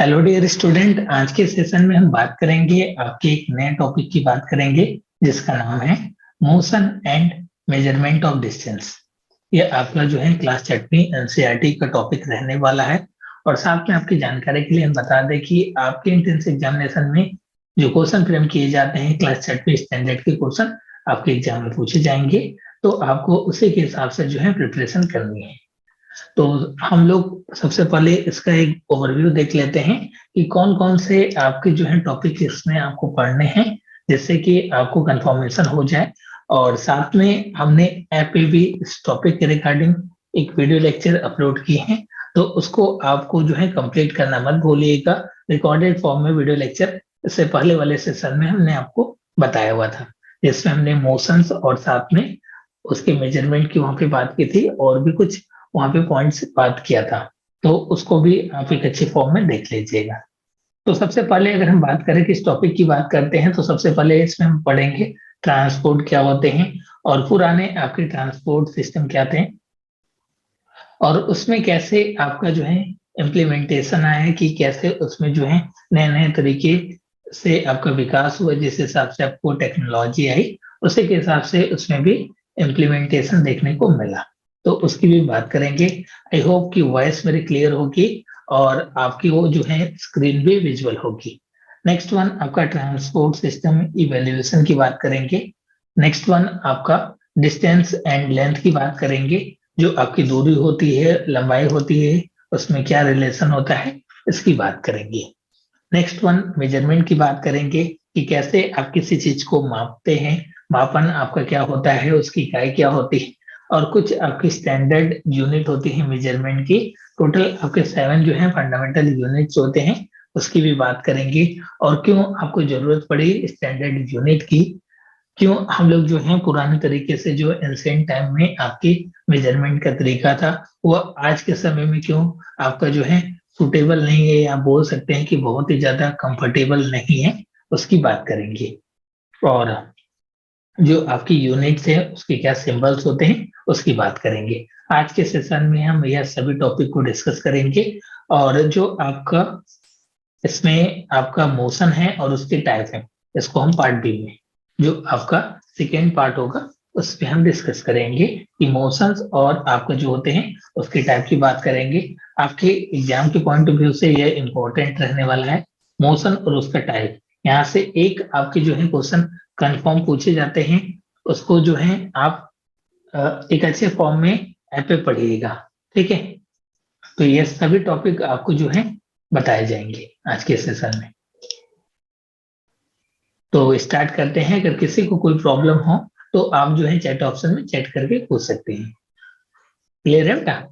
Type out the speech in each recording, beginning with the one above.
Hello dear student, आज के session में हम बात करेंगे आपके एक नए टॉपिक की बात करेंगे जिसका नाम है motion and measurement of distance. ये आपका जो है क्लास 6वीं एनसीईआरटी का टॉपिक रहने वाला है। और साथ में आपकी जानकारी के लिए हम बता दें कि आपके एंट्रेंस एग्जामिनेशन में जो क्वेश्चन फ्रेम किए जाते हैं क्लास 6वीं स्टैंडर्ड के क्वेश्चन आपके एग्जाम में पूछे जाएंगे। तो आपको उसी के हिसाब से जो है प्रिपरेशन करनी है। तो हम लोग सबसे पहले इसका एक ओवरव्यू देख लेते हैं कि कौन कौन से आपके जो है टॉपिक इसमें आपको पढ़ने हैं, जिससे कि आपको कंफर्मेशन हो जाए। और साथ में हमने ऐप पे भी इस टॉपिक के रिगार्डिंग एक वीडियो लेक्चर अपलोड किए हैं, तो उसको आपको जो है कंप्लीट करना मत भूलिएगा। रिकॉर्डेड फॉर्म में वीडियो लेक्चर इससे पहले वाले सेशन में हमने आपको बताया हुआ था, जिसमें हमने मोशंस और साथ में उसके मेजरमेंट की वहां पे बात की थी और भी कुछ वहां पे पॉइंट्स बात किया था। तो उसको भी आप एक अच्छे फॉर्म में देख लीजिएगा। तो सबसे पहले अगर हम बात करें किस टॉपिक की बात करते हैं, तो सबसे पहले इसमें हम पढ़ेंगे ट्रांसपोर्ट क्या होते हैं और पुराने आपके ट्रांसपोर्ट सिस्टम क्या थे और उसमें कैसे आपका जो है इम्प्लीमेंटेशन आया है कि कैसे उसमें जो है नए नए तरीके से आपका विकास हुआ, जिस हिसाब से आपको टेक्नोलॉजी आई उसी के हिसाब से उसमें भी इम्प्लीमेंटेशन देखने को मिला। तो उसकी भी बात करेंगे। आई होप कि वॉइस मेरी क्लियर होगी और आपकी वो जो है स्क्रीन भी विजुअल होगी। नेक्स्ट वन आपका ट्रांसपोर्ट सिस्टम इवेल्युएशन की बात करेंगे। नेक्स्ट वन आपका डिस्टेंस एंड लेंथ की बात करेंगे। जो आपकी दूरी होती है, लंबाई होती है, उसमें क्या रिलेशन होता है, इसकी बात करेंगे। नेक्स्ट वन मेजरमेंट की बात करेंगे कि कैसे आप किसी चीज को मापते हैं, मापन आपका क्या होता है, उसकी इकाई क्या होती है और कुछ आपकी स्टैंडर्ड यूनिट होती है मेजरमेंट की। टोटल आपके 7 जो है फंडामेंटल यूनिट्स होते हैं, उसकी भी बात करेंगे। और क्यों आपको जरूरत पड़ी स्टैंडर्ड यूनिट की, क्यों हम लोग जो है पुराने तरीके से जो एंशिएंट टाइम में आपकी मेजरमेंट का तरीका था वो आज के समय में क्यों आपका जो है सुटेबल नहीं है, या बोल सकते हैं कि बहुत ही ज्यादा कंफर्टेबल नहीं है, उसकी बात करेंगे। और जो आपकी यूनिट्स है उसके क्या सिंबल्स होते हैं उसकी बात करेंगे। आज के सेशन में हम यह सभी टॉपिक को डिस्कस करेंगे। और जो आपका इसमें आपका मोशन है और उसके टाइप है, इसको हम पार्ट बी में, जो आपका सेकेंड पार्ट होगा, उस पे हम डिस्कस करेंगे। इमोशंस और आपका जो होते हैं उसके टाइप की बात करेंगे। आपके एग्जाम के पॉइंट ऑफ व्यू से यह इंपॉर्टेंट रहने वाला है, मोशन और उसका टाइप। यहाँ से एक आपके जो है क्वेश्चन कंफर्म पूछे जाते हैं, उसको जो है आप एक अच्छे फॉर्म में ऐप पे पढ़िएगा। ठीक है, तो ये सभी टॉपिक आपको जो है बताए जाएंगे आज के सेशन में। तो स्टार्ट करते हैं। अगर किसी को कोई प्रॉब्लम हो तो आप जो है चैट ऑप्शन में चैट करके पूछ सकते हैं। क्लियर है बेटा?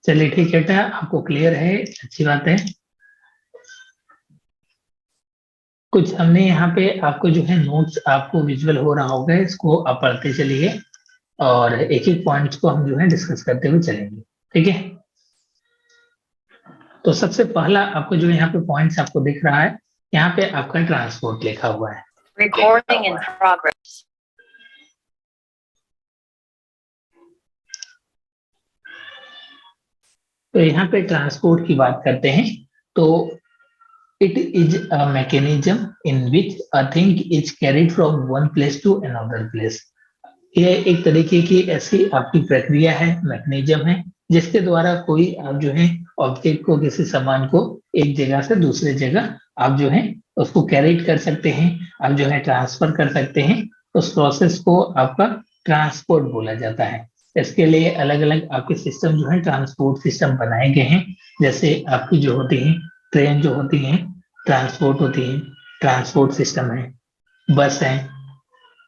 चलिए ठीक है बेटा, आपको क्लियर है, अच्छी बात है। कुछ हमने यहाँ पे आपको जो है नोट्स आपको विजुअल हो रहा होगा, इसको आप पढ़ते चलिए और एक एक पॉइंट्स को हम जो है डिस्कस करते हुए चलेंगे। ठीक है, तो सबसे पहला आपको जो यहाँ पे पॉइंट्स आपको दिख रहा है, यहाँ पे आपका ट्रांसपोर्ट लिखा हुआ है। Recording in progress. तो यहाँ पे ट्रांसपोर्ट की बात करते हैं तो it is a mechanism in which a thing is carried from one place to another place. यह एक तरीके की ऐसी आपकी प्रक्रिया है, मैकेनिज्म है, जिसके द्वारा कोई आप जो है ऑब्जेक्ट को, किसी सामान को एक जगह से दूसरे जगह आप जो है उसको कैरिड कर सकते हैं, आप जो है ट्रांसफर कर सकते हैं। उस प्रोसेस को आपका ट्रांसपोर्ट बोला जाता है। इसके लिए अलग अलग आपके सिस्टम जो है ट्रांसपोर्ट सिस्टम बनाए गए हैं। जैसे आपकी जो होती है ट्रेन जो होती है ट्रांसपोर्ट होती है, ट्रांसपोर्ट सिस्टम है, बस है,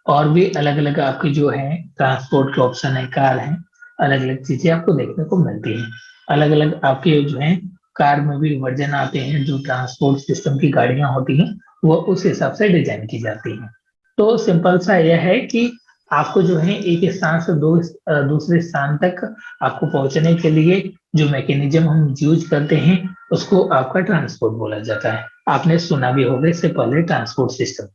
और भी अलग अलग आपके जो है ट्रांसपोर्ट के ऑप्शन है, कार है, अलग अलग चीजें आपको देखने को मिलती हैं। अलग अलग आपके जो है कार में भी वर्जन आते हैं, जो ट्रांसपोर्ट सिस्टम की गाड़ियां होती हैं वो उस हिसाब से डिजाइन की जाती हैं। तो सिंपल सा यह है कि आपको जो है एक स्थान से दूसरे स्थान तक आपको पहुंचने के लिए जो मैकेनिज्म हम यूज करते हैं उसको आपका ट्रांसपोर्ट बोला जाता है। आपने सुना भी होगा इससे पहले ट्रांसपोर्ट सिस्टम।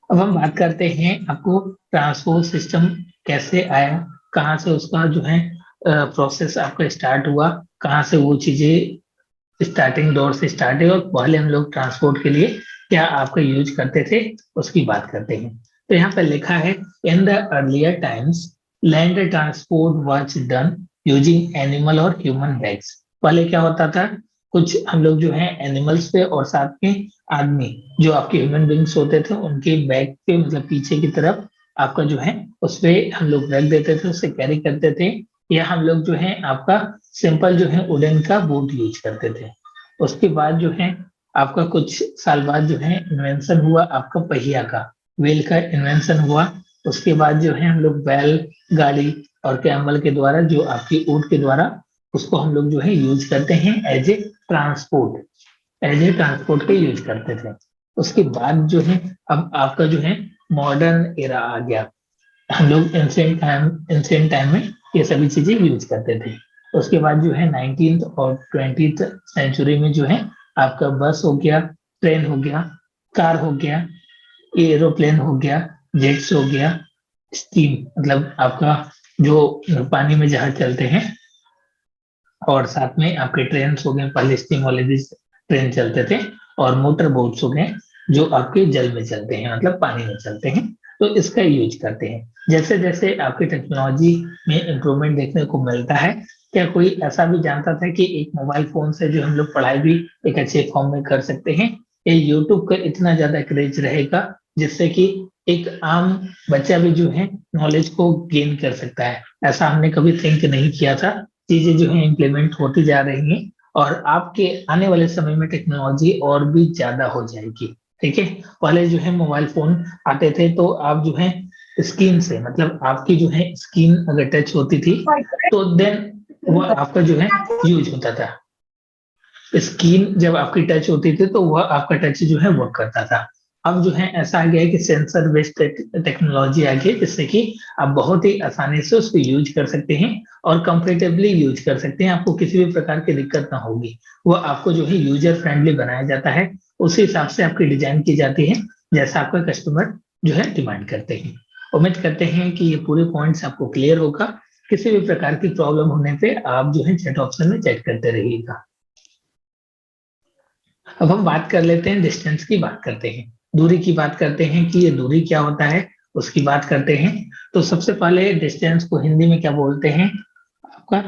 अब हम बात करते हैं आपको ट्रांसपोर्ट सिस्टम कैसे आया, कहाँ से उसका जो है प्रोसेस आपका स्टार्ट हुआ, कहाँ से वो चीजें स्टार्टिंग दौर से स्टार्ट है और पहले हम लोग ट्रांसपोर्ट के लिए क्या आपका यूज करते थे उसकी बात करते हैं। तो यहाँ पे लिखा है in the earlier times land transport was done using animal और ह्यूमन बैग्स। पहले क्या होता था, कुछ हम लोग जो है एनिमल्स पे और साथ में आदमी जो आपके ह्यूमन बींग्स होते थे उनके बैक पे मतलब पीछे की तरफ आपका जो है उस पे हम लोग रख देते थे, उससे कैरी करते थे। या हम लोग जो है आपका सिंपल जो है वुडन का बोट यूज करते थे। उसके बाद जो है आपका कुछ साल बाद जो है इन्वेंशन हुआ आपका पहिया का, व्हील का इन्वेंशन हुआ। उसके बाद जो है हम लोग बैल गाड़ी और कैमल के द्वारा जो आपकी ऊंट के द्वारा उसको हम लोग जो है यूज करते हैं ट्रांसपोर्ट एज ए ट्रांसपोर्ट के यूज करते थे। उसके बाद जो है अब आपका जो है मॉडर्न एरा आ गया। हम लोग एंशिएंट टाइम में ये सभी चीजें यूज करते थे। उसके बाद जो है 19th और 20th सेंचुरी में जो है आपका बस हो गया, ट्रेन हो गया, कार हो गया, एरोप्लेन हो गया, जेट्स हो गया, स्टीम मतलब आपका जो पानी में जहाज चलते हैं, और साथ में आपके ट्रेन हो गए, पहले स्टीम वाले भी ट्रेन चलते थे, और मोटर बोट्स हो गए जो आपके जल में चलते हैं मतलब पानी में चलते हैं। तो इसका यूज करते हैं। जैसे जैसे आपकी टेक्नोलॉजी में इम्प्रूवमेंट देखने को मिलता है, क्या कोई ऐसा भी जानता था कि एक मोबाइल फोन से जो हम लोग पढ़ाई भी एक अच्छे फॉर्म में कर सकते हैं? ये यूट्यूब का इतना ज्यादा क्रेज रहेगा जिससे कि एक आम बच्चा भी जो है नॉलेज को गेन कर सकता है। ऐसा हमने कभी थिंक नहीं किया था। चीजें जो है इम्प्लीमेंट होती जा रही हैं और आपके आने वाले समय में टेक्नोलॉजी और भी ज्यादा हो जाएगी। ठीक है, पहले जो है मोबाइल फोन आते थे तो आप जो है स्क्रीन से मतलब आपकी जो है स्क्रीन अगर टच होती थी तो देन वह आपका जो है यूज होता था। स्क्रीन जब आपकी टच होती थी तो वह आपका टच जो है वर्क करता था। अब जो है ऐसा आ गया है कि सेंसर बेस्ड टेक्नोलॉजी आ गई है जिससे कि आप बहुत ही आसानी से उसको यूज कर सकते हैं और कंफर्टेबली यूज कर सकते हैं। आपको किसी भी प्रकार की दिक्कत ना होगी। वो आपको जो है यूजर फ्रेंडली बनाया जाता है, उसी हिसाब से आपकी डिजाइन की जाती है जैसा आपका कस्टमर जो है डिमांड करते हैं। उम्मीद करते हैं कि ये पूरे पॉइंट्स आपको क्लियर होगा। किसी भी प्रकार की प्रॉब्लम होने पे आप जो है चैट ऑप्शन में चैट करते रहिएगा। अब हम बात कर लेते हैं, डिस्टेंस की बात करते हैं, दूरी की बात करते हैं कि ये दूरी क्या होता है उसकी बात करते हैं। तो सबसे पहले डिस्टेंस को हिंदी में क्या बोलते हैं? आपका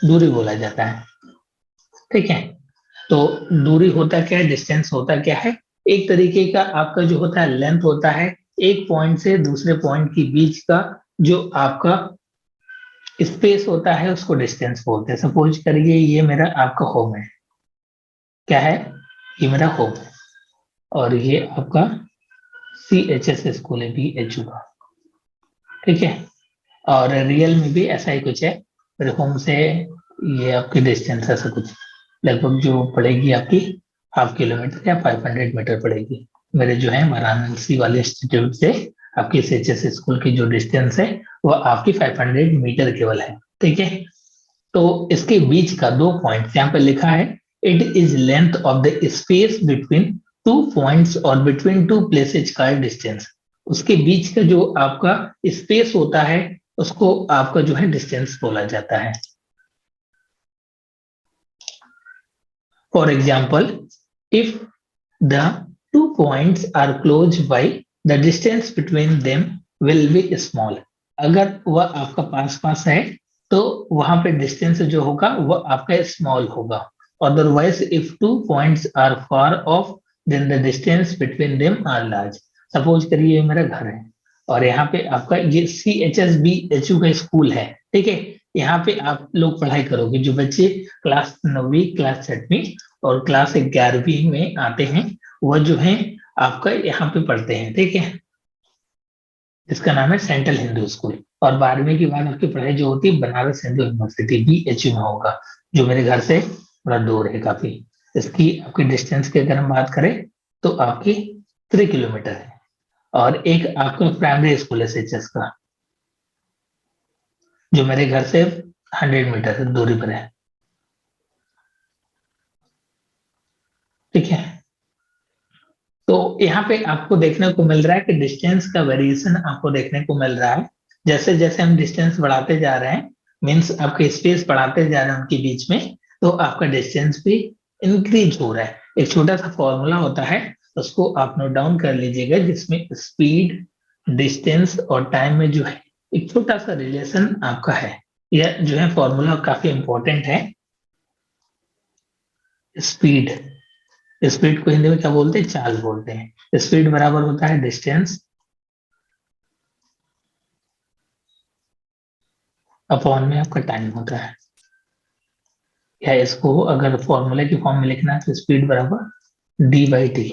दूरी बोला जाता है। ठीक है, तो दूरी होता क्या है, डिस्टेंस होता क्या है? एक तरीके का आपका जो होता है लेंथ होता है एक पॉइंट से दूसरे पॉइंट के बीच का जो आपका स्पेस होता है उसको डिस्टेंस बोलते हैं। सपोज करिए ये मेरा आपका होम है, क्या है, ये मेरा होम है और ये आपका CHS स्कूल है BHU का। ठीक है, और रियल में भी ऐसा ही कुछ है। मेरे होम से ये आपकी डिस्टेंस ऐसा कुछ लगभग जो पड़ेगी आपकी 0.5 किलोमीटर या 500 मीटर पड़ेगी। मेरे जो है वाराणसी वाले इंस्टीट्यूट से आपकी CHS स्कूल की जो डिस्टेंस है वो आपकी 500 मीटर केवल है। ठीक है, तो इसके बीच का दो पॉइंट यहाँ पे लिखा है it is length of the space between two points और बिटवीन टू प्लेसेज का डिस्टेंस। उसके बीच का जो आपका स्पेस होता है उसको आपका जो है डिस्टेंस बोला जाता है। For example, if the two points are close by the distance between them will be small. अगर वह आपका पास पास है तो वहां पे डिस्टेंस जो होगा वह आपका स्मॉल होगा। Otherwise if two points are far off then the distance between them are large. Suppose करिए मेरा घर है और यहाँ पे आपका ये CHSBHU का स्कूल है। ठीक है, यहाँ पे आप लोग पढ़ाई करोगे, जो बच्चे क्लास 9वीं क्लास 6वीं और क्लास 11वीं में आते हैं वह जो है आपका यहाँ पे पढ़ते हैं। ठीक है, इसका नाम है सेंट्रल हिंदू स्कूल। और 12वीं के बाद आपकी पढ़ाई जो होती है बनारस हिंदू यूनिवर्सिटी BHU में होगा, जो मेरे घर से थोड़ा दूर है काफी। इसकी आपकी डिस्टेंस की अगर हम बात करें तो आपकी 3 किलोमीटर है। और एक आपका प्राइमरी स्कूल है एसएचएस का, जो मेरे घर से 100 मीटर दूरी पर है। ठीक है, तो यहाँ पे आपको देखने को मिल रहा है कि डिस्टेंस का वेरिएशन आपको देखने को मिल रहा है। जैसे जैसे हम डिस्टेंस बढ़ाते जा रहे हैं, मीन्स आपके स्पेस बढ़ाते जा रहे हैं उनके बीच में, तो आपका डिस्टेंस भी इंक्रीज हो रहा है। एक छोटा सा फॉर्मूला होता है, उसको आप नोट डाउन कर लीजिएगा, जिसमें स्पीड, डिस्टेंस और टाइम में जो है एक छोटा सा रिलेशन आपका है। यह जो है फॉर्मूला काफी इंपॉर्टेंट है। स्पीड, स्पीड को हिंदी में क्या बोलते हैं? चाल बोलते हैं। स्पीड बराबर होता है डिस्टेंस अपॉन में आपका टाइम होता है। या इसको अगर फॉर्मूले की फॉर्म में लिखना है तो स्पीड बराबर d/t।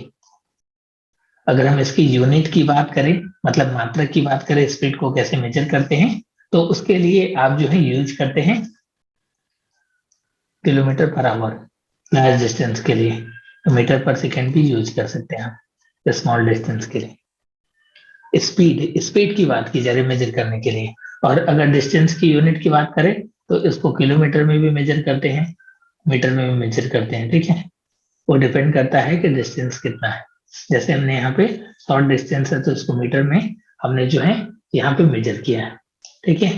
अगर हम इसकी यूनिट की बात करें, मतलब मात्रक की बात करें, स्पीड को कैसे मेजर करते हैं, तो उसके लिए आप जो है यूज करते हैं kilometre per hour. Large distance के लिए तो मीटर पर सेकेंड भी यूज कर सकते हैं आप स्मॉल डिस्टेंस के लिए। स्पीड, स्पीड की बात की जा रही है मेजर करने के लिए। और अगर डिस्टेंस की यूनिट की बात करें तो इसको किलोमीटर में भी मेजर करते हैं, मीटर में भी मेजर करते हैं। ठीक है, वो डिपेंड करता है कि डिस्टेंस कितना है। जैसे हमने यहाँ पे शॉर्ट डिस्टेंस है तो इसको मीटर में हमने जो है यहाँ पे मेजर किया है। ठीक है,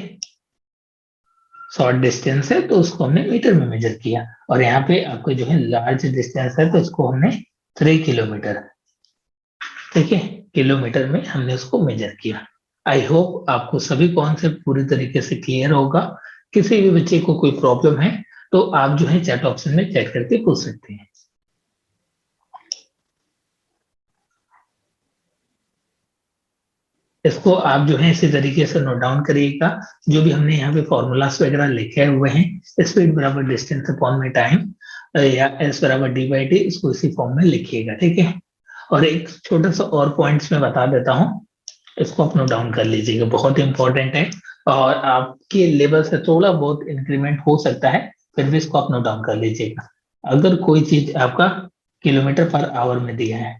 शॉर्ट डिस्टेंस है तो उसको हमने मीटर में मेजर किया, और यहाँ पे आपको जो है लार्ज डिस्टेंस है तो इसको हमने 3 किलोमीटर, ठीक है, किलोमीटर में हमने उसको मेजर किया। आई होप आपको सभी कॉन्सेप्ट पूरी तरीके से क्लियर होगा। किसी भी बच्चे को कोई प्रॉब्लम है तो आप जो है चैट ऑप्शन में चेक करके पूछ सकते हैं। इसको आप जो है इसी तरीके से नोट डाउन करिएगा, जो भी हमने यहाँ पे फॉर्मूलास वगैरह लिखे हुए हैं। स्पीड बराबर डिस्टेंस अपॉन में टाइम, या एस बराबर d/t, इसको इसी फॉर्म में लिखिएगा। ठीक है, और एक छोटा सा और पॉइंट्स में बता देता हूँ, इसको आप नोट डाउन कर लीजिएगा, बहुत इंपॉर्टेंट है। और आपके लेवल से थोड़ा बहुत इंक्रीमेंट हो सकता है, फिर भी इसको आप नोट डाउन कर लीजिएगा। अगर कोई चीज आपका किलोमीटर पर आवर में दिया है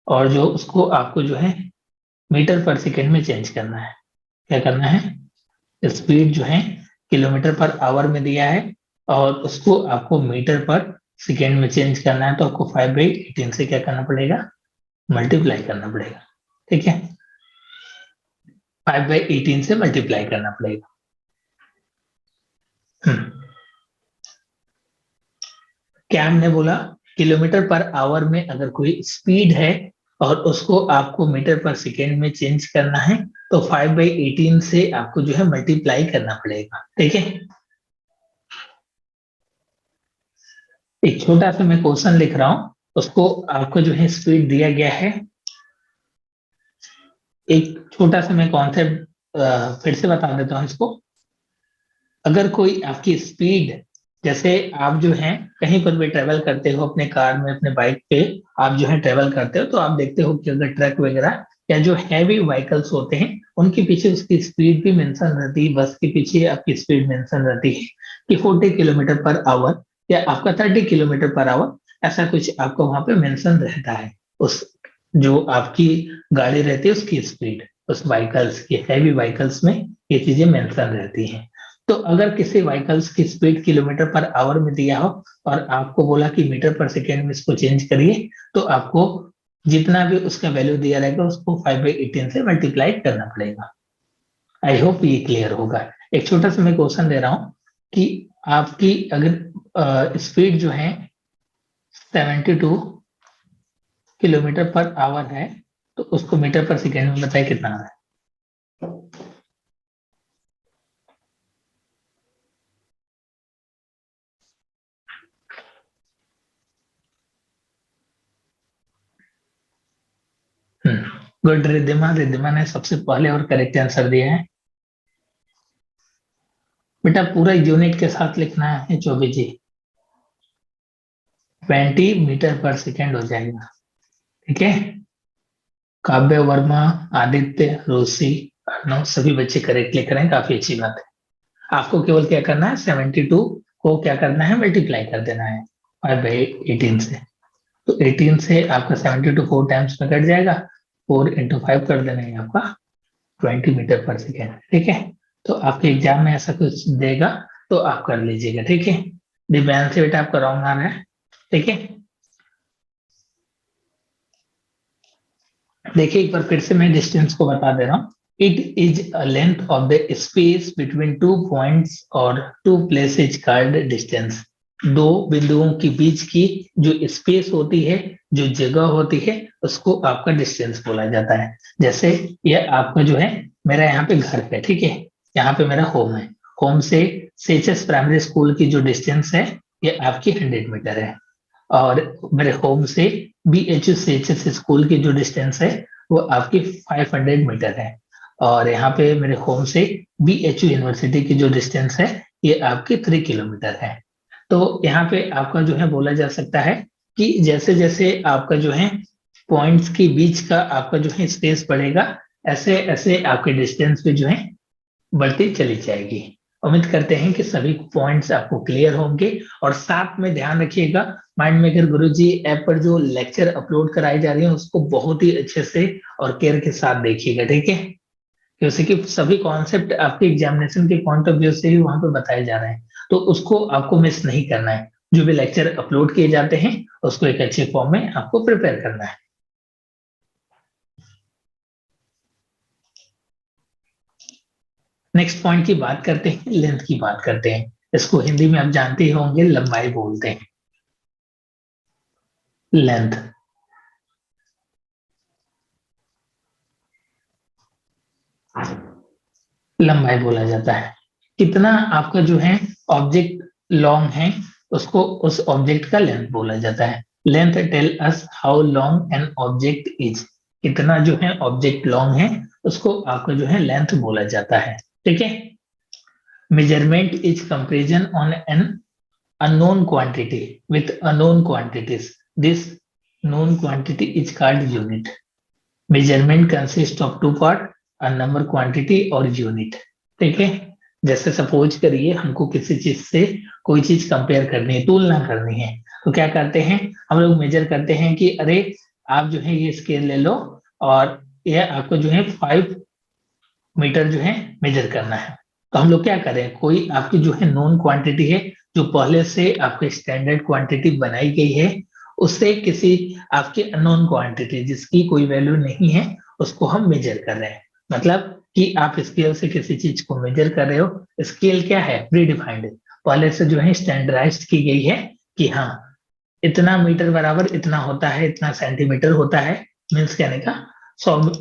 और जो उसको आपको जो है मीटर पर सेकेंड में चेंज करना है, क्या करना है? स्पीड जो है किलोमीटर पर आवर में दिया है और उसको आपको मीटर पर सेकेंड में चेंज करना है, तो आपको 5/18 से क्या करना पड़ेगा? मल्टीप्लाई करना पड़ेगा। ठीक है, 5/18 से मल्टीप्लाई करना पड़ेगा। क्या हमने बोला? किलोमीटर पर आवर में अगर कोई स्पीड है और उसको आपको मीटर पर सेकेंड में चेंज करना है, तो 5/18 से आपको जो है मल्टीप्लाई करना पड़ेगा। ठीक है, एक छोटा सा मैं क्वेश्चन लिख रहा हूं, उसको आपको जो है स्पीड दिया गया है। एक छोटा सा मैं कॉन्सेप्ट फिर से बता देता हूं इसको। अगर कोई आपकी स्पीड, जैसे आप जो है कहीं पर भी ट्रेवल करते हो अपने कार में, अपने बाइक पे आप जो है ट्रेवल करते हो, तो आप देखते हो कि अगर ट्रक वगैरह या जो हैवी व्हीकल्स होते हैं उनके पीछे उसकी स्पीड भी मेंशन रहती है। बस के पीछे आपकी स्पीड मेंशन रहती है कि 40 किलोमीटर पर आवर या आपका 30 किलोमीटर पर आवर, ऐसा कुछ आपको वहां पे मेंशन रहता है। उस जो आपकी गाड़ी रहती है उसकी स्पीड, उस व्हीकल्स की, हैवी व्हीकल्स में ये चीजें मेंशन रहती हैं। तो अगर किसी व्हीकल्स की स्पीड किलोमीटर पर आवर में दिया हो और आपको बोला कि मीटर पर सेकेंड में इसको चेंज करिए, तो आपको जितना भी उसका वैल्यू दिया रहेगा उसको 5/18 से मल्टीप्लाई करना पड़ेगा। आई होप ये क्लियर होगा। एक छोटा सा मैं क्वेश्चन दे रहा हूं कि आपकी अगर स्पीड जो है 72 किलोमीटर पर आवर है, तो उसको मीटर पर सेकेंड में बताइए कितना है? गुड रिद्धिमा, रिद्धिमा ने सबसे पहले और करेक्ट आंसर दिया है। बेटा पूरा यूनिट के साथ लिखना है चौबे जी, 20 मीटर पर सेकेंड हो जाएगा। ठीक है, काव्य वर्मा, आदित्य, रोसी, अर्णव, सभी बच्चे करेक्ट लिख रहे हैं, काफी अच्छी बात है। आपको केवल क्या करना है, 72 को क्या करना है? मल्टीप्लाई कर देना है 5/18 से। तो 18 से आपका 72 4 टाइम्स में कट जाएगा, 4 × 5 कर देना है आपका 20 मीटर पर सेकेंड। ठीक है, तो आपके एग्जाम में ऐसा कुछ देगा तो आप कर लीजिएगा। ठीक है, दिव्यांश से बेटा आपका रॉन्ग आ रहा है। ठीक है, देखिए एक बार फिर से मैं डिस्टेंस को बता दे रहा हूँ। It is a length of the space between 2 points और 2 प्लेसेस कॉल्ड डिस्टेंस। दो बिंदुओं के बीच की जो स्पेस होती है, जो जगह होती है, उसको आपका डिस्टेंस बोला जाता है। जैसे ये आपका जो है, मेरा यहाँ पे घर पे, ठीक है, यहाँ पे मेरा होम है। होम से सेचेस प्राइमरी स्कूल की जो डिस्टेंस है, ये आपकी 100 मीटर है। और मेरे होम से BHU CHS स्कूल की जो डिस्टेंस है वो आपकी 500 मीटर है। और यहाँ पे मेरे होम से BHU यूनिवर्सिटी की जो डिस्टेंस है ये आपकी 3 किलोमीटर है। तो यहाँ पे आपका जो है बोला जा सकता है कि जैसे जैसे आपका जो है पॉइंट्स के बीच का आपका जो है स्पेस बढ़ेगा, ऐसे ऐसे आपके डिस्टेंस पे जो है बढ़ती चली जाएगी। उम्मीद करते हैं कि सभी पॉइंट्स आपको क्लियर होंगे। और साथ में ध्यान रखिएगा, माइंड मेकर गुरुजी ऐप पर जो लेक्चर अपलोड कराई जा रही है उसको बहुत ही अच्छे से और केयर के साथ देखिएगा। ठीक है, क्योंकि कि सभी कॉन्सेप्ट आपके एग्जामिनेशन के पॉइंट ऑफ व्यू से ही वहां पे बताए जा रहे हैं, तो उसको आपको मिस नहीं करना है। जो भी लेक्चर अपलोड किए जाते हैं उसको एक अच्छे फॉर्म में आपको प्रिपेयर करना है। नेक्स्ट पॉइंट की बात करते हैं, लेंथ की बात करते हैं। इसको हिंदी में आप जानते ही होंगे, लंबाई बोलते हैं, लेंथ। लंबाई बोला जाता है, कितना आपका जो है ऑब्जेक्ट लॉन्ग है, उसको उस ऑब्जेक्ट का लेंथ बोला जाता है। Length tell us how long an object is. कितना जो है ऑब्जेक्ट लॉन्ग है उसको आपका जो है लेंथ बोला जाता है। ठीक है, measurement is comparison on an unknown quantity with unknown quantities. This known quantity is called unit. Measurement consists of two part, a number quantity और unit. ठीक है, जैसे सपोज करिए हमको किसी चीज से कोई चीज कंपेयर करनी है, तुलना करनी है, तो क्या करते हैं हम लोग, मेजर करते हैं कि अरे आप जो है ये स्केल ले लो और ये आपको जो है 5 मीटर जो है मेजर करना है। तो हम लोग क्या करें, कोई आपकी जो है नोन क्वांटिटी है, जो पहले से आपके स्टैंडर्ड क्वांटिटी बनाई गई है, उससे किसी आपकी अननोन क्वांटिटी जिसकी कोई वैल्यू नहीं है उसको हम मेजर कर रहे हैं। मतलब कि आप स्केल से किसी चीज को मेजर कर रहे हो, स्केल क्या है, प्री डिफाइंड, पहले से जो है स्टैंडर्डाइज की गई है कि हाँ इतना मीटर बराबर इतना होता है, इतना सेंटीमीटर होता है, मीन्स कहने का 100,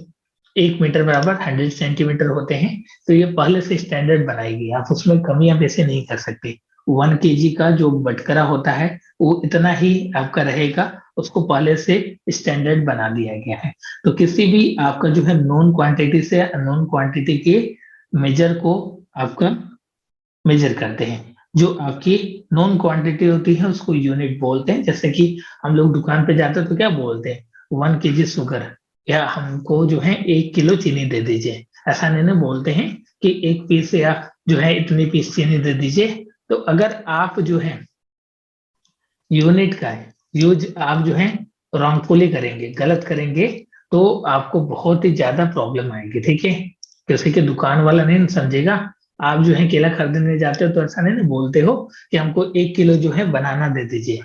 1 मीटर बराबर 100 सेंटीमीटर होते हैं। तो ये पहले से स्टैंडर्ड बनाएगी, आप उसमें कमी आप ऐसे नहीं कर सकते। 1 kg का जो बटकरा होता है वो इतना ही आपका रहेगा, उसको पहले से स्टैंडर्ड बना दिया गया है। तो किसी भी आपका जो है नोन क्वांटिटी से अननोन क्वांटिटी के मेजर को आपका मेजर करते हैं। जो आपकी नॉन क्वांटिटी होती है उसको यूनिट बोलते हैं। जैसे कि हम लोग दुकान पे जाते हैं तो क्या बोलते हैं, 1 kg शुगर, या हमको जो है 1 किलो चीनी दे दीजिए, ऐसा नहीं ना बोलते हैं कि 1 पीस या जो है इतनी पीस चीनी दे दीजिए। तो अगर आप जो है यूनिट का यूज आप जो है रॉन्गफुली करेंगे, गलत करेंगे, तो आपको बहुत ही ज्यादा प्रॉब्लम आएगी। ठीक है, जैसे कि दुकान वाला नहीं समझेगा। आप जो है केला खरीदने जाते हो तो ऐसा नहीं ना बोलते हो कि हमको 1 किलो जो है बनाना दे दीजिए,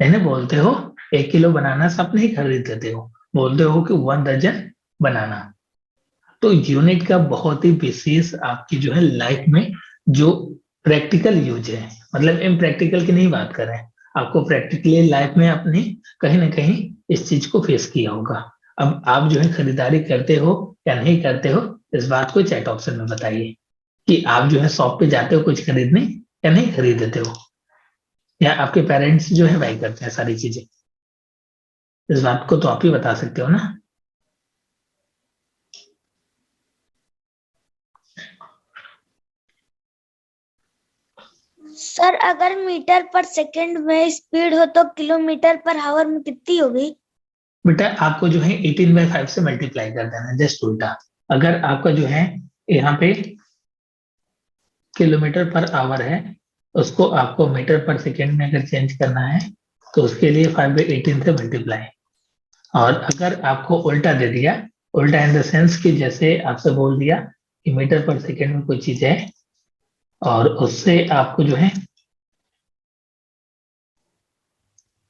नहीं ना बोलते हो, 1 किलो बनाना सब नहीं खरीद देते हो, बोलते हो कि 1 दर्जन बनाना। तो यूनिट का बहुत ही विशेष आपकी जो है लाइफ में जो प्रैक्टिकल यूज है, मतलब इम्प्रैक्टिकल की नहीं बात कर रहे हैं, आपको प्रैक्टिकली लाइफ में अपने कहीं ना कहीं इस चीज को फेस किया होगा। अब आप जो है खरीदारी करते हो या नहीं करते हो, इस बात को चैट ऑप्शन में बताइए कि आप जो है शॉप पे जाते हो कुछ खरीदने या नहीं खरीदते हो, या आपके पेरेंट्स जो है बाई करते हैं सारी चीजें। इस बात को तो आप ही बता सकते हो ना। सर अगर मीटर पर सेकंड में स्पीड हो तो किलोमीटर पर आवर में कितनी होगी? बेटा आपको जो है 18/5 से मल्टीप्लाई कर देना है, जस्ट उल्टा। अगर आपका जो है यहाँ पे किलोमीटर पर आवर है, उसको आपको मीटर पर सेकेंड में अगर चेंज करना है तो उसके लिए 5/18 से मल्टीप्लाई। और अगर आपको उल्टा दे दिया उल्टा इन द सेंस कि जैसे आपसे बोल दिया कि मीटर पर सेकेंड में कोई चीज है और उससे आपको जो है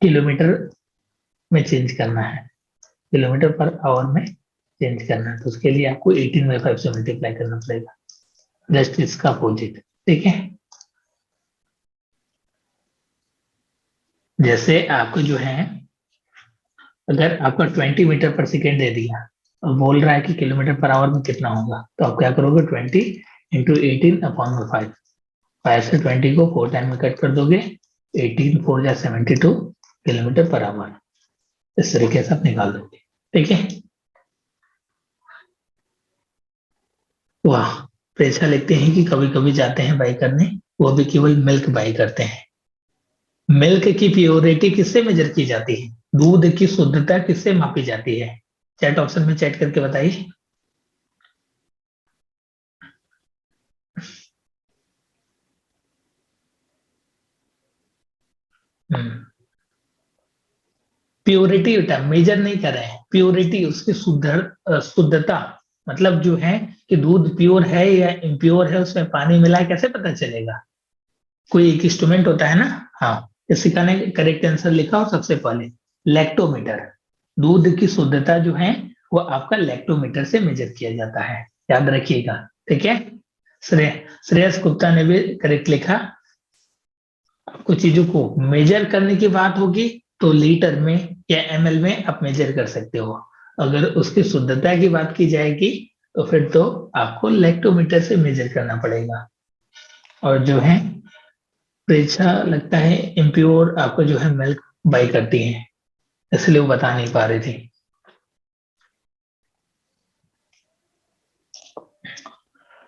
किलोमीटर में चेंज करना है, किलोमीटर पर आवर में चेंज करना है, तो उसके लिए आपको 18/5 से मल्टीप्लाई करना पड़ेगा, जस्ट इसका अपोजिट। ठीक है, जैसे आपको जो है अगर आपका 20 मीटर पर सेकेंड दे दिया और बोल रहा है कि किलोमीटर पर आवर में कितना होगा, तो आप क्या करोगे 20 इंटू 18/5, 5 से 20 को 4 टाइम में कट कर दोगे, 18 4 जा 72 किलोमीटर पर आवर, इस तरीके से आप निकाल दोगे। ठीक है, वाह, प्रेक्षा लिखते हैं कि कभी कभी जाते हैं बाई करने, वो भी केवल मिल्क बाई करते हैं। मिल्क की प्योरिटी किससे मेजर की जाती है, दूध की शुद्धता किससे मापी जाती है? चैट ऑप्शन में चैट करके बताइए। प्योरिटी मेजर नहीं कर रहे हैं, प्योरिटी उसकी शुद्धता, मतलब जो है कि दूध प्योर है या इम्प्योर है, उसमें पानी मिला है, कैसे पता चलेगा? कोई एक इंस्ट्रूमेंट होता है ना, हाँ, इसी का ने करेक्ट आंसर लिखा और सबसे पहले लैक्टोमीटर, दूध की शुद्धता जो है वो आपका लैक्टोमीटर से मेजर किया जाता है, याद रखिएगा। ठीक है, श्रेयस गुप्ता ने भी करेक्ट लिखा। आपको चीजों को मेजर करने की बात होगी तो लीटर में या एमएल में आप मेजर कर सकते हो, अगर उसकी शुद्धता की बात की जाएगी तो फिर तो आपको लैक्टोमीटर से मेजर करना पड़ेगा। और जो है प्रेक्षा लगता है इम्प्योर आपको जो है मिल्क बाई करती है, इसलिए वो बता नहीं पा रही थी।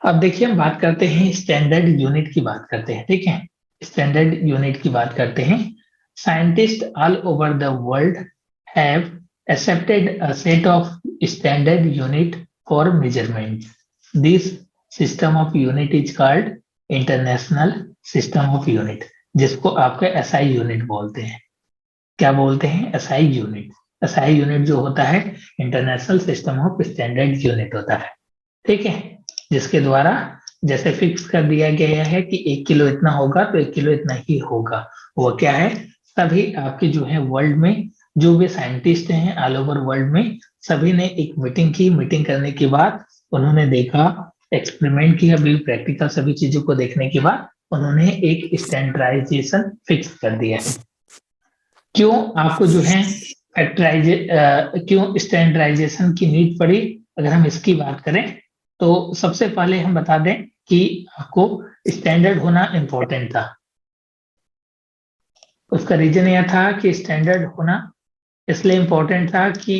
अब देखिए हम बात करते हैं स्टैंडर्ड यूनिट की बात करते हैं। ठीक है, स्टैंडर्ड यूनिट की बात करते हैं। Scientist all over the world have accepted a set of standard unit for measurement. This system of unit is called international system of unit, जिसको आपका एसआई यूनिट बोलते हैं। क्या बोलते हैं? SI unit. एसआई यूनिट जो होता है international system of standard unit होता है। ठीक है, जिसके द्वारा जैसे फिक्स कर दिया गया है कि 1 किलो इतना होगा तो 1 किलो इतना ही होगा। वो क्या है? सभी आपके जो है वर्ल्ड में जो भी साइंटिस्ट हैं ऑल ओवर वर्ल्ड में, सभी ने एक मीटिंग की, मीटिंग करने के बाद उन्होंने देखा, एक्सपेरिमेंट किया, भी प्रैक्टिकल सभी चीजों को देखने के बाद उन्होंने एक स्टैंडर्डाइजेशन फिक्स कर दिया है। क्यों आपको जो है क्यों स्टैंडर्डाइजेशन की नीड पड़ी? अगर हम इसकी बात करें तो सबसे पहले हम बता दें कि आपको स्टैंडर्ड होना इंपॉर्टेंट था। उसका रीजन यह था कि स्टैंडर्ड होना इसलिए इंपॉर्टेंट था कि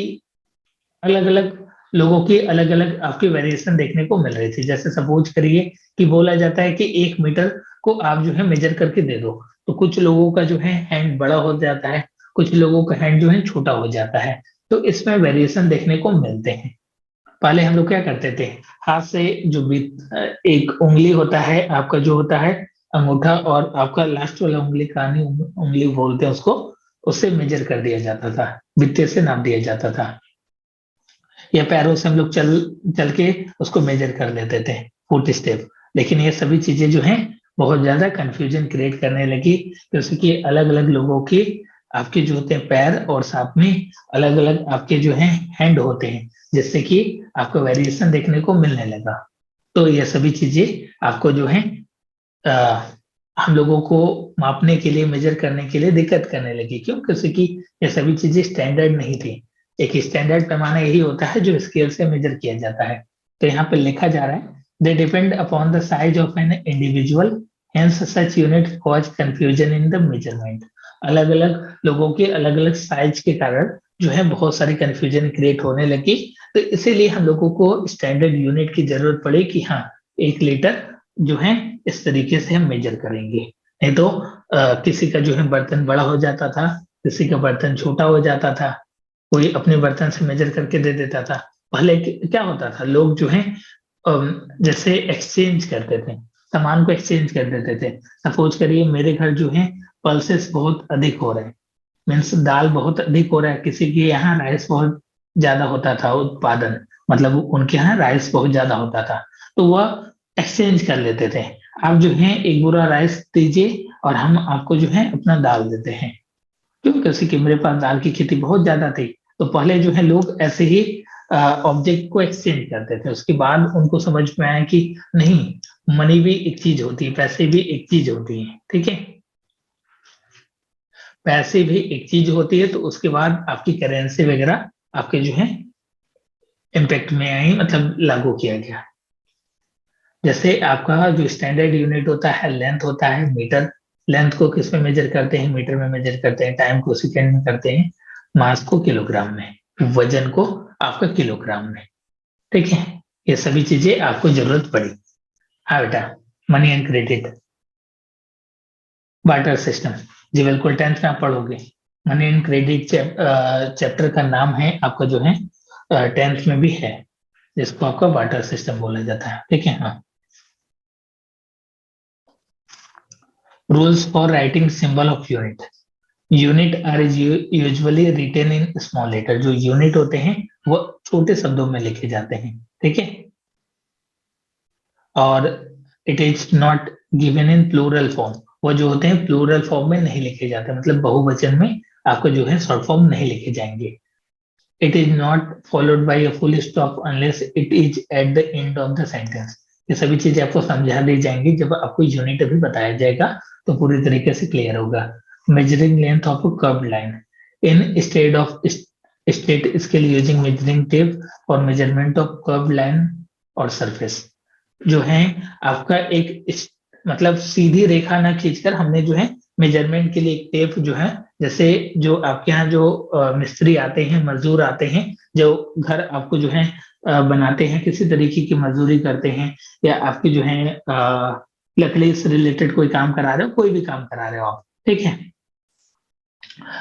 अलग अलग लोगों की अलग अलग आपकी वेरिएशन देखने को मिल रही थी। जैसे सपोज करिए कि बोला जाता है कि 1 मीटर को आप जो है मेजर करके दे दो, तो कुछ लोगों का जो है हैंड बड़ा हो जाता है, कुछ लोगों का हैंड जो है छोटा हो जाता है, तो इसमें वेरिएशन देखने को मिलते हैं। पहले हम लोग क्या करते थे, हाथ से जो भी एक उंगली होता है आपका, जो होता है अंगूठा और आपका लास्ट वाला उंगली, कानी उंगली बोलते हैं उसको, उससे मेजर कर दिया जाता था, बित्ते से नाप दिया जाता था, या पैरों से हम लोग चल चल के उसको मेजर कर लेते थे, फुट स्टेप। लेकिन ये सभी चीजें जो हैं बहुत ज्यादा कंफ्यूजन क्रिएट करने लगी, जैसे कि अलग अलग लोगों की आपके जो होते हैं पैर और साथ में अलग अलग आपके जो हैं हैंड होते हैं, जिससे कि आपको वेरिएशन देखने को मिलने लगा। तो ये सभी चीजें आपको जो है हम लोगों को मापने के लिए, मेजर करने के लिए दिक्कत करने लगी। क्यों? क्योंकि ये सभी चीजें स्टैंडर्ड नहीं थी। एक स्टैंडर्ड पैमाना यही होता है जो स्केल से मेजर किया जाता है। तो यहाँ पे लिखा जा रहा है, they depend upon the size of an individual, hence such unit cause confusion in the measurement. अलग अलग लोगों के अलग अलग साइज के कारण जो है बहुत सारी कंफ्यूजन क्रिएट होने लगी, तो इसीलिए हम लोगों को स्टैंडर्ड यूनिट की जरूरत पड़ी कि हाँ 1 लीटर जो है इस तरीके से हम मेजर करेंगे। नहीं तो किसी का जो है बर्तन बड़ा हो जाता था, किसी का बर्तन छोटा हो जाता था, कोई अपने बर्तन से मेजर करके दे देता था। पहले क्या होता था, लोग जो है जैसे एक्सचेंज करते थे, सामान को एक्सचेंज कर देते थे। सपोज करिए मेरे घर जो है पल्सेस बहुत अधिक हो रहे हैं, मीन्स दाल बहुत अधिक हो रहा है, किसी के यहाँ राइस बहुत ज्यादा होता था उत्पादन, मतलब उनके यहाँ राइस बहुत ज्यादा होता था, तो वह एक्सचेंज कर लेते थे। आप जो है एक बोरा राइस दीजिए और हम आपको जो है अपना दाल देते हैं। क्यों? कैसे कि मेरे पास दाल की खेती बहुत ज्यादा थी, तो पहले जो है लोग ऐसे ही ऑब्जेक्ट को एक्सचेंज करते थे। उसके बाद उनको समझ में आया कि नहीं, मनी भी एक चीज होती है, पैसे भी एक चीज होती है, ठीक है, पैसे भी एक चीज होती है। तो उसके बाद आपकी करेंसी वगैरह आपके जो है इम्पैक्ट में आई, मतलब लागू किया गया। जैसे आपका जो स्टैंडर्ड यूनिट होता है, लेंथ होता है मीटर, लेंथ को किस में मेजर करते हैं? मीटर में मेजर करते हैं। टाइम को सेकेंड में करते हैं। मास को किलोग्राम में, वजन को आपका किलोग्राम में, ठीक है। ये सभी चीजें आपको जरूरत पड़ी। हाँ बेटा, money and credit, barter system, जी बिल्कुल 10th में आप पढ़ोगे। मनी एंड क्रेडिट चैप्टर का नाम है आपका जो है 10th में भी है, जिसको आपका बार्टर सिस्टम बोला जाता है, ठीक है। हाँ, rules for writing symbol of unit, unit are usually written in small letter, जो यूनिट होते हैं वो छोटे शब्दों में लिखे जाते हैं, ठीक है। और it is not given in plural form, वो जो होते हैं प्लूरल फॉर्म में नहीं लिखे जाते, मतलब बहुवचन में आपको जो है शॉर्ट फॉर्म नहीं लिखे जाएंगे। It is not followed by a full stop unless it is at the end of the sentence. ये सभी चीजें आपको समझा दी जाएंगी, जब आपको यूनिट अभी बताया जाएगा तो पूरी तरीके से क्लियर होगा। Measuring length of a curved line in state of state scale using measuring tape और मेजरमेंट ऑफ कर्व्ड लाइन और सरफेस, जो है आपका एक मतलब सीधी रेखा ना खींचकर हमने जो है मेजरमेंट के लिए एक टेप जो है, जैसे जो आपके यहाँ जो मिस्त्री आते हैं, मजदूर आते हैं, जो घर आपको जो है बनाते हैं, किसी तरीके की मजदूरी करते हैं, या आपके जो है लकड़ी से रिलेटेड कोई काम करा रहे हो, कोई भी काम करा रहे हो आप, ठीक है,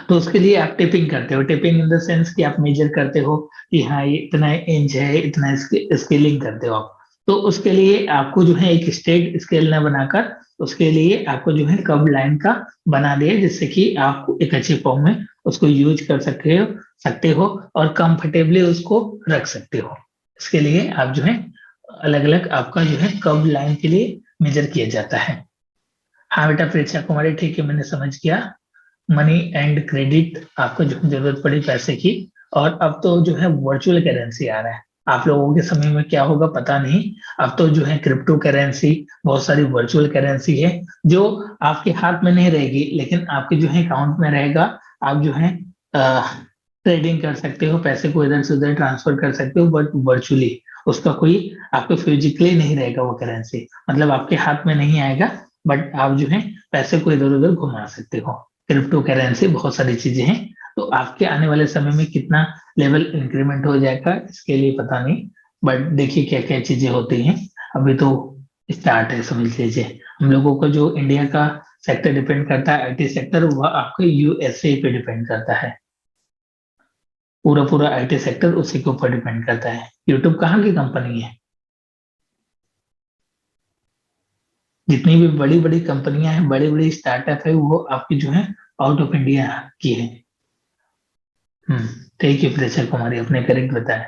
तो उसके लिए आप टेपिंग करते हो। टेपिंग इन द सेंस कि आप मेजर करते हो कि हाँ ये इतना इंच है, इतना स्केलिंग करते हो आप। तो उसके लिए आपको जो है एक स्ट्रेट स्केल न बनाकर उसके लिए आपको जो है कर्व लाइन का बना दिया, जिससे कि आप एक अच्छे फॉर्म में उसको यूज कर सकते हो और कंफर्टेबली उसको रख सकते हो। इसके लिए आप जो है अलग अलग आपका जो है कर्व लाइन के लिए मेजर किया जाता है। हाँ बेटा प्रेक्षा कुमारी, ठीक है, मैंने समझ किया। मनी एंड क्रेडिट आपको जो जरूरत पड़ी पैसे की, और अब तो जो है वर्चुअल करेंसी आ रहा है। आप लोगों के समय में क्या होगा पता नहीं, अब तो जो है क्रिप्टो करेंसी, बहुत सारी वर्चुअल करेंसी है जो आपके हाथ में नहीं रहेगी, लेकिन आपके जो है अकाउंट में रहेगा। आप जो है ट्रेडिंग कर सकते हो, पैसे को इधर से उधर ट्रांसफर कर सकते हो, बट वर्चुअली उसका कोई आपको फिजिकली नहीं रहेगा वो करेंसी, मतलब आपके हाथ में नहीं आएगा, बट आप जो है पैसे को इधर उधर घुमा सकते हो। क्रिप्टो करेंसी बहुत सारी चीजें हैं, तो आपके आने वाले समय में कितना लेवल इंक्रीमेंट हो जाएगा इसके लिए पता नहीं, बट देखिए क्या क्या चीजें होती हैं। अभी तो स्टार्ट है, समझ लीजिए। हम लोगों का जो इंडिया का सेक्टर डिपेंड करता है, आईटी सेक्टर, वह आपका यूएसए पे डिपेंड करता है। पूरा पूरा आईटी सेक्टर उसी के ऊपर डिपेंड करता है। यूट्यूब कहाँ की कंपनी है? जितनी भी बड़ी बड़ी कंपनियां हैं, बड़ी बड़ी स्टार्टअप है, वो आपकी जो है आउट ऑफ इंडिया की है। ठीक है, प्रेक्षक कुमारी, अपने करेक्ट बताया।